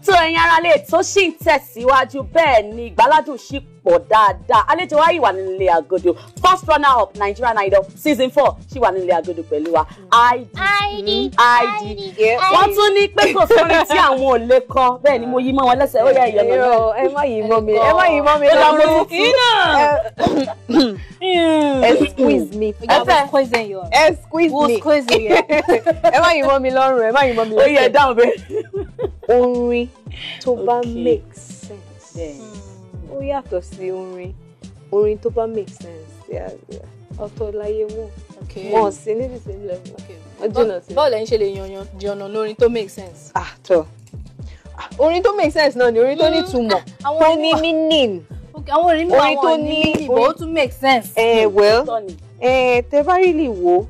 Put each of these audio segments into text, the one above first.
tó ẹ̀yin ará lè tó ṣì ń tẹ̀síwájú bẹ́ẹ̀ ni ìgbáládùn ṣì pọ̀ dáadáa. Àlejò wa yìí wà nílé agodo. First runner up Nigerian Idol season 4 ṣì wà nílé agodo pẹ̀lú wa. ID. Wọ́n tún ní pé kò sórin tí àwọn ò lè kọ. Bẹ́ẹ̀ ni mo yí mọ́ wọn lẹ́sẹ̀. Ó yẹ ìyọ̀nà náà. Ẹ má yí mọ́ mi. Ẹ má yí mọ́ mi lọ́rùn. Squeeze me. Squeeze me. Ẹ má yí mọ́ mi lọ́rùn. Ẹ má yí mọ́ mi lọ́rùn. Ó yẹ dáhùn bẹ́ẹ̀. Orin tó bá make sense. Ó yàtọ̀ sí orin tó bá make sense. Ọ̀tọ̀ láyé wọn. Wọ́n sì ní the same level. Báwo lẹ́yìn ṣe lè yan ọ̀nà lórin tó make sense? Tọ́. Orin tó make sense náà ni orin tó ní ìtumọ̀. Tó ní meaning. Àwọn orin mi wà wọ́n ní meaning but ó tún make sense. Well, tẹ́ bá really wo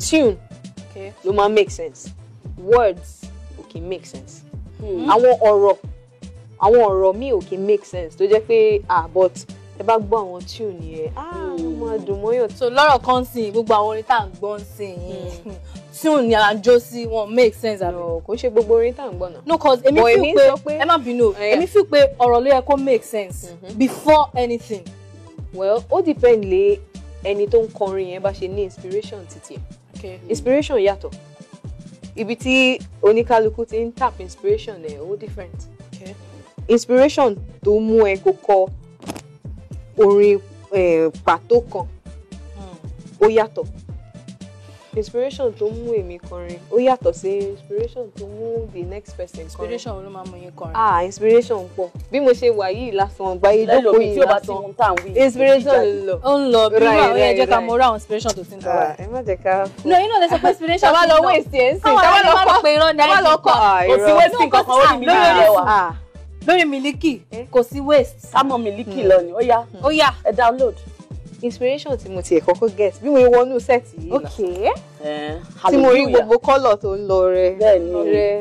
tune ló máa make sense. Words ò kì í make sense. Àwọn ọ̀rọ̀ mi ò kì í make sense tó jẹ́ pé but ẹ bá gbọ́ àwọn tune yẹn wọ́n máa dùn mọ́yàn. So lọ́rọ̀ kan sìn gbogbo àwọn orin tá à ń gbọ́ sìn tune ni à ń jó sí wọn make sense àbí. Kò ṣe gbogbo orin tá à ń gbọ́ náà. No cause èmi feel pé ẹ má bínú èmi feel pé ọ̀rọ̀ ló yẹ kó make sense before anything. Well ó depend lé ẹni tó ń kọrin yẹn bá ṣe ní inspiration títí ẹ̀. Inspiration yàtọ̀. Ibi tí oníkálukú ti ń tap inspiration ẹ̀ ó different. Inspiration tó mú ẹ kó kọ orin pàtó kan ó yàtọ̀. Inspiration tó mú èmi kọrin ó yàtọ̀ sí inspiration tó mú the next person kọrin. Inspiration ló máa mú yín kọrin. Inspiration pọ̀. Bí mo ṣe wà yìí lásán gbáyé jókòó yìí lásán. Inspiration ó ń lọ bí wà ó yẹ jẹ́ ká mọ orí àwọn inspiration tó ti ń tọ́ wa. Ẹ má jẹ́ ká. No, you know there's a inspiration. Tábà lọ waste ẹ̀ ń sìn. Tábà lọ kọ́. Kò sí waste kankan orí mi lẹ́wà. Lórí Miliki kò sí waste. Sámọ̀ Miliki lọ ni ó yá ẹ download. Inspiration tí mo ti kọ́kọ́ get bí mo wọnú set yìí lọ. Tí mo rí gbogbo colour tó ń lọ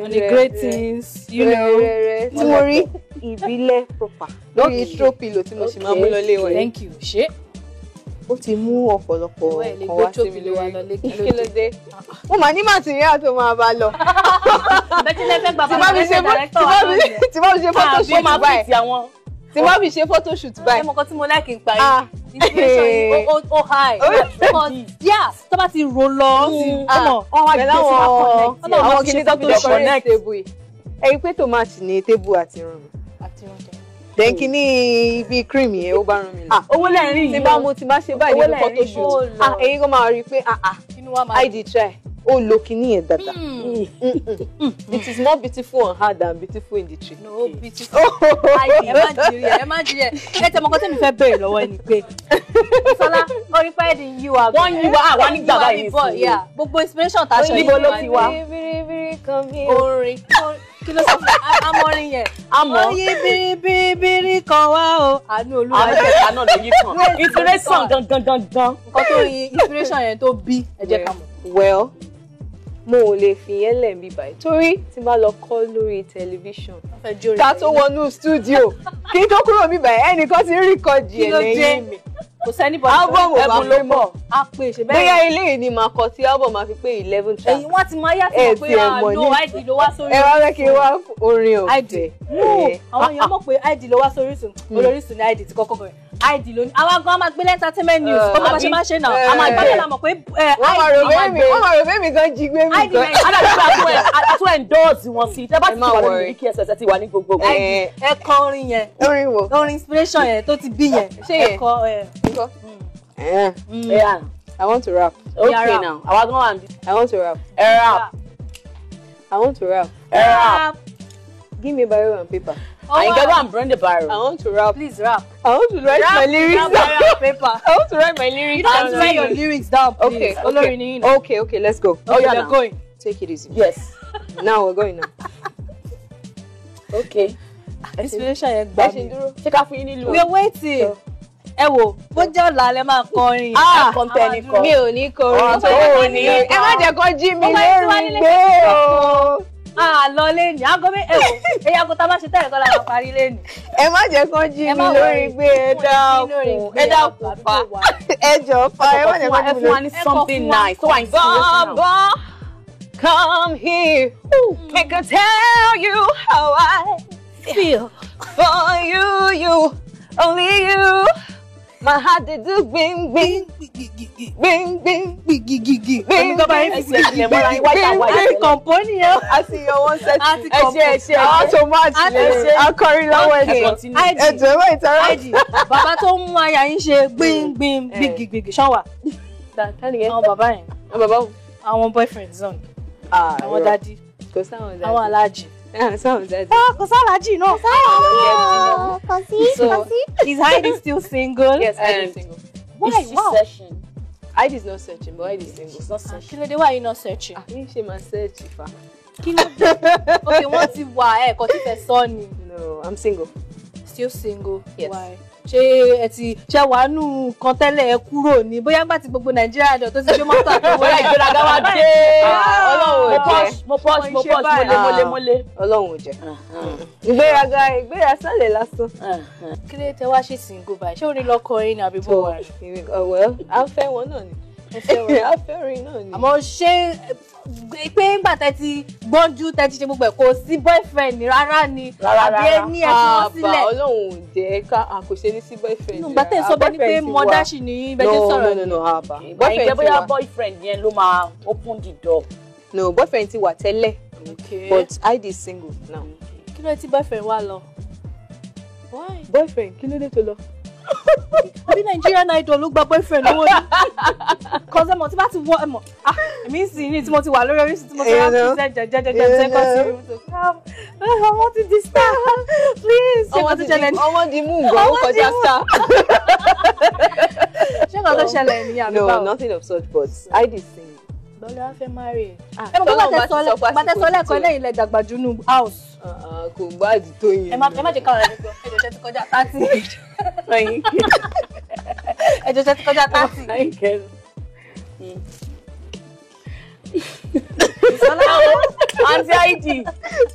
on the great things you know. Tí mo rí ìbílẹ̀ proper lórí throw pillow tí mo ṣe máa mú lọ lé wọn. Thank you ṣe. Ó ti mú ọ̀pọ̀lọpọ̀ kan wá sí mi lórí. Kí ló dé? Mo máa ní material tó máa bá lọ. Tí bá mi ṣe photoshoot báyìí. Tí wọ́n fi ṣe photoshoot báyìí. Ẹ mọ̀ kan tí mo like ń parí. Inspiration yìí ó high. Tó bá ti ro lọ. Wọ́n wá gbé sí wa connect. Àwọn kìíní tó fi decorate table yìí. Ẹyin pé tòmátì ní table àti irun. Then kìíní ibi cream yẹn ó bá rán mi lọ. Owó lẹ́rìn yìí. Tí bá ṣe báyìí nínú photoshoot. Ẹyin kò máa rí i pé ID try. Ó lo kìíní yẹn dáadáa. It is more beautiful on her than beautiful in the tree. No, beautiful. Ẹ má jìrì ẹ. Ẹ tẹ́ mọ̀ kọ́ tẹ́mi fẹ́ bẹ̀rẹ̀ lọ́wọ́ ẹni pé. Sọlá orí pẹ́ẹ́dì yí wa. Wọ́n yí wa àwa nígbà báyìí sí. Gbogbo inspiration tá a ṣe níbo ló ti wá. Orin kí ló sọ fún amọ̀rin yẹn. Oyin biribiri kan wá o. Àánú Olúwa. Àwọn ẹ̀ka náà ló yí kan. Inspiration gangan. Nǹkan tó yin inspiration yẹn tó bí ẹ jẹ́ ká mọ̀. Well, mo ò lè fi yẹn lẹ̀ mí báyìí torí tí n bá lọ kọ́ lórí tẹlifíṣàn ká tó wọnú stúdíò kí n tó kúrò mí báyìí ẹnìkan ti rí rìkọ́dì ẹ̀ lẹ́yìn mi. Kò sẹ́ni bọ̀ album ò máa pé mọ̀ á pè ṣe bẹ́ẹ̀. bóyá ilé yìí ni màá kọ tí album máa fi pé 11 tracks. Ẹ̀yin wọ́n ti máa yá sí pé no ID ló wá sórí. ẹ wá fẹ́ kí n wá orin o. ID àwọn èèyàn mọ̀ pé ID ló wá sórí Orísun olórísun ní ID ti kọ́kọ́ bẹ̀rẹ̀. ID ló ní àwa gan máa gbé entertainment news kó máa ṣe máa ṣe náà a máa gbé náà mọ̀ pé wọ́n máa rò bẹ́ẹ̀ mi gan jí gbé mi gan. Àtúntò endorse wọn sí tẹ́ bá ti wà ní Miliki Express ti wà ní gbogbo. Ẹ kọ orin yẹn. Orin wo? Orin inspiration yẹn tó ti bí yẹn. Ṣé yẹn kọ Yeah. I want to rap. Okay now. I want to rap. Rap. I want to rap. Rap. Give me a biro and paper. I can go and bring the biro. I want to rap. Please rap. I want to write my lyrics down. Paper. I want to write my lyrics You down. don't write your lyrics down, please. Okay, let's go. You're going. Take it easy. Yes. Now we're going now. Okay. Inspiration yẹn gbà mí. Ṣé ká fún yín nílùú? We are waiting. Ẹ wò, bó jẹ́ ọ̀la lẹ máa kọrin. Kọ́ńtẹ́nì kọ. Mi ò ní kọrin. Ẹ má jẹ́ kó jí mi lórí gbé o. Lọ lẹ́nu. Aago mi ẹ wò, èyí aago tá a bá ṣe tẹ́lẹ̀ kọ́ la máa parí lẹ́nu. Ẹ má jẹ́ kó jí mi lórí gbé ẹ dákun fa. Ẹ jọ̀ọ́ fa ẹ má jẹ́ kó jí mi lórí. Ẹ fún wa ní something nice. So Baba, come here. I can tell you how I feel? For you, only you. My heart did do bing bing bing bing bing. Company. I see your one set. So much. I'll carry lower. ID. Bàbá tó mú aya yín ṣe gbing gbing big big ṣanwa. Àwọn bàbá yẹn. Àwọn bàbá. Àwọn boyfriend zone. Àwọn daddy. Kò sáwọn daddy. Àwọn aláàjì. Sáwọn daddy. Kò sáláàjì náà. So is Heidi still single? Yes, Heidi is single. Why? Is she searching? Heidi is not searching, but Heidi is single. She's not searching. Kí ló dé, why are you not searching? She must search if I. Kí ló dé? Okay, wọ́n ti wà kò tí fẹ́ sọ ni. No, I'm single. Still single? Yes. Why? Ṣé ẹ ti ṣe wà nù kan tẹ́lẹ̀ ẹ kúrò ní bóyá gbà tí gbogbo Nàìjíríà dọ̀ tó ti gbé mọ́tò àtọwọ́ Bóyá ìgbéraga wá dé. Ọlọ́run ò jẹ́. Mo push mole. Ọlọ́run ò jẹ́. Ìgbéraga sálẹ̀ lásán. Kí ló tẹ wá ṣe single báyìí? Ṣé orin lọ́kọ yín ni àbí bó wà? Well, à ń fẹ́ wọn náà ni. À ń fẹ́ orin náà ni. Àmọ́ ṣé pé ńgbà tẹ́ ti gbọ́njú tẹ́ ti ṣe gbogbo ẹ̀ kò sí boyfriend ni rárá ni àbí ẹ ní ẹ fi wọ́n sílẹ̀. Ọlọ́run ò jẹ́ ká kò ṣe ní sí boyfriend. Nígbà tẹ́ sọ bẹ́ẹ̀ ni pé mọ́dáṣì ni bẹ́ẹ̀ ṣe sọ̀rọ̀. No, àbá. Boyfriend bóyá boyfriend yẹn ló máa open the door. No, boyfriend ti wà tẹ́lẹ̀. Okay. But Heidi is single now. Kí ló ti boyfriend wá lọ? Why? Boyfriend kí ló dé tó lọ? Àbí Nigerian Idol ló gba boyfriend lówó ni. Kọ́sẹ́ mọ̀ tí bá ti wọ ẹ̀mọ̀. Èmi sì ní tí mo ti wà lórí Orísun tí mo ti wá present jẹjẹjẹjẹ kọ́ sí orí. Ọmọ ti di star. Please. Ọmọ di mú nǹkan ó kọjá star. Ṣé nǹkan tó ṣẹlẹ̀ ní àbí báwo? No, nothing of such, but Heidi is single. Lọ́lá fẹ́ marry. Ẹ mọ̀ kó bá tẹ sọ lẹ́kọ̀ọ́ lẹ́yìn ilẹ̀ dàgbà jù nù house. Kò gbáàdì tó yẹn. Ẹ má jẹ́ káwọn ẹ̀jẹ̀ gbọ́. Ẹ̀jẹ̀ ti kọjá 30. Ẹ̀jẹ̀ ti kọjá 30. Aunty Heidi,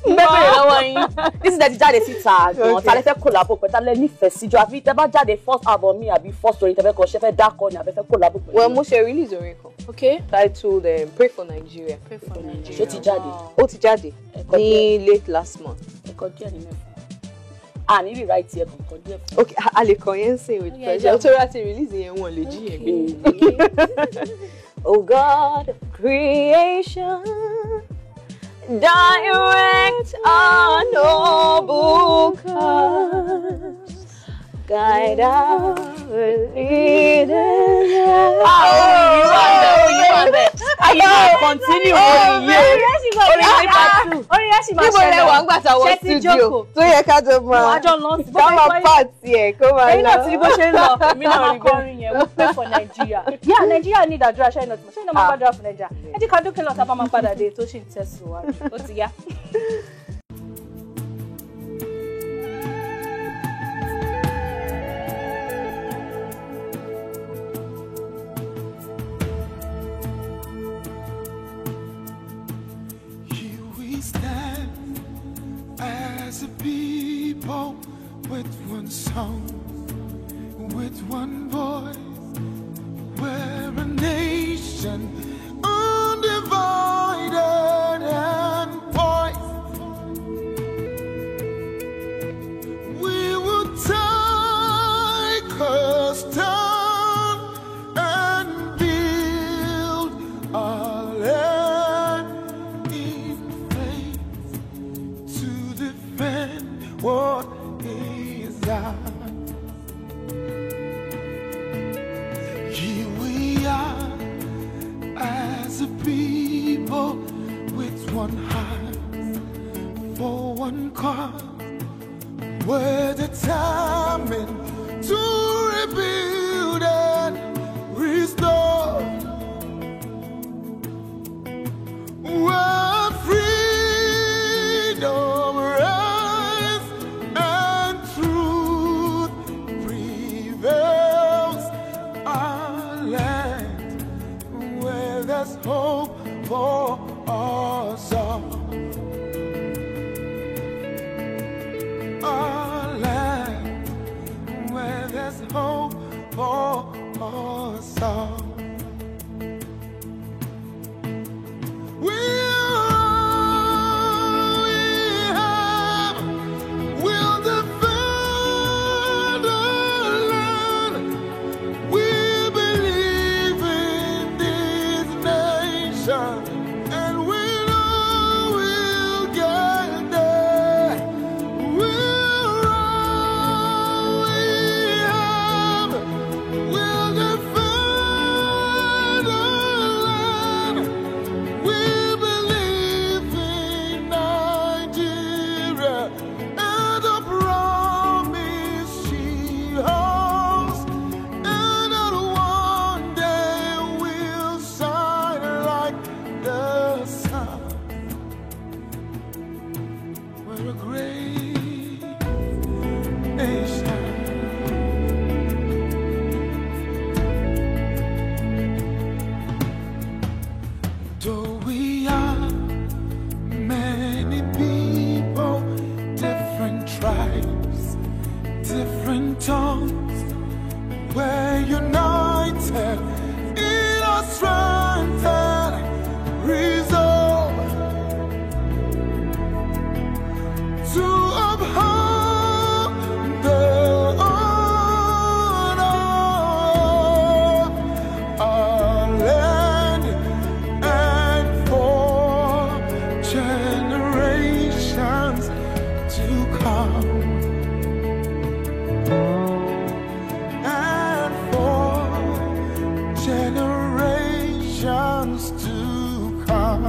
bẹ́ẹ̀ lọ́wọ́ yín. Nísìnyí ti jáde síta gan-an, ta lẹ fẹ́ collabo pẹ̀lú, ta lẹ nífẹ̀ẹ́ sí jù, àbí tẹ bá jáde first album mi àbí first story tẹ fẹ́ kọ ṣe fẹ́ dákọ ni àbí fẹ́ collabo pẹ̀lú. Well, mo ṣe release orin kan. Okay. Titled Pray for Nigeria. Pray for Nigeria. Ṣó ti jáde? Ó ti jáde ní late last month. Ẹ̀kọ́ díẹ̀ nínú ẹ̀fọ́. Ní rewrite ẹ̀ kọ̀ọ̀kan díẹ̀ fún. Okay, a lè kọ yẹn sing with pleasure. Ó tó rà ti release yẹn wọn lè jí yẹn gbé. Oh God of creation, direct our noble cause, guide our leaders. You are there. Continue orin yìí. Orin yẹn sì máa ṣẹlẹ̀. Níbo lẹ wà ń gbà tá wọ studio tó yẹ ká jọ máa pàtì ẹ̀ kó máa lọ. Ẹ̀yin náà ti rí bó ṣe ń lọ. Èmi náà rí kọrin yẹn. We pray for Nigeria. Yeah, Nigeria need àdúrà ṣẹ́yìn náà tí mo ṣẹ́yìn náà máa gbàdúrà fún Nigeria. Ẹ jẹ́ ká dókè lọ́ta bá máa padà dé tó ṣì ń tẹ̀síwájú. Ó ti yá. As a people with one song, with one voice, we're a nation undivided and poised. We will take a stand and build our land in faith to defend what is ours. Here we are as a people with one heart for one cause. We're determined to rebuild and restore. Where freedom reigns and truth prevails. Our land where there's hope for us all. Our land where there's hope to come, and for generations to come.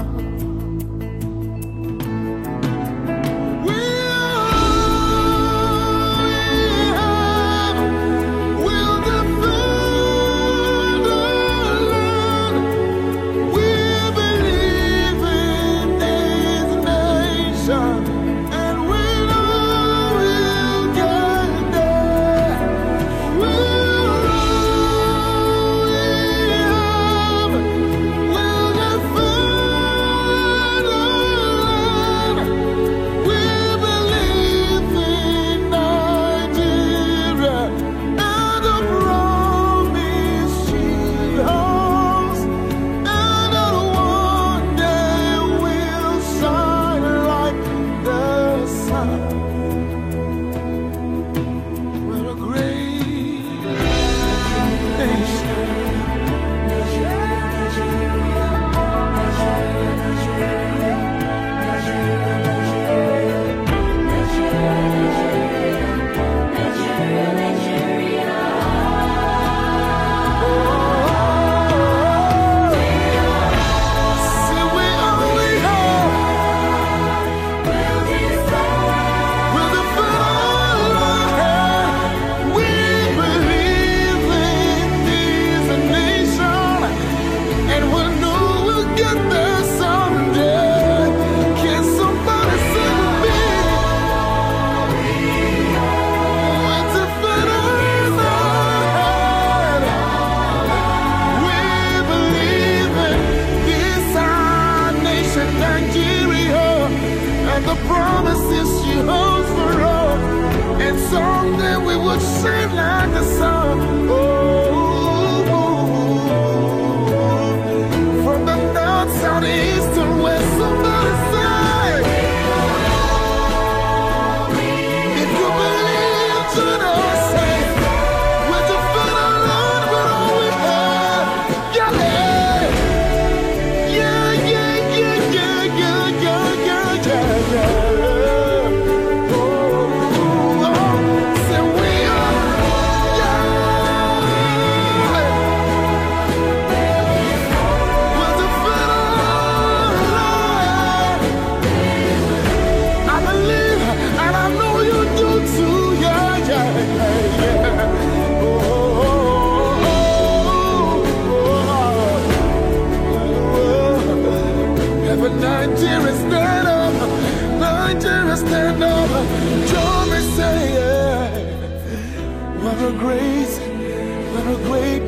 The promises she holds for us, and someday we would shine like the sun. Oh, from the north, south, east, and west. Somebody say, if you believe to the say, with the foot alone, with all we have, yeah, yeah, yeah, yeah, yeah, yeah, yeah, yeah, yeah. Nigeria, stand up. Nigeria, stand up. Join me, say, yeah. What a grace, what a grace.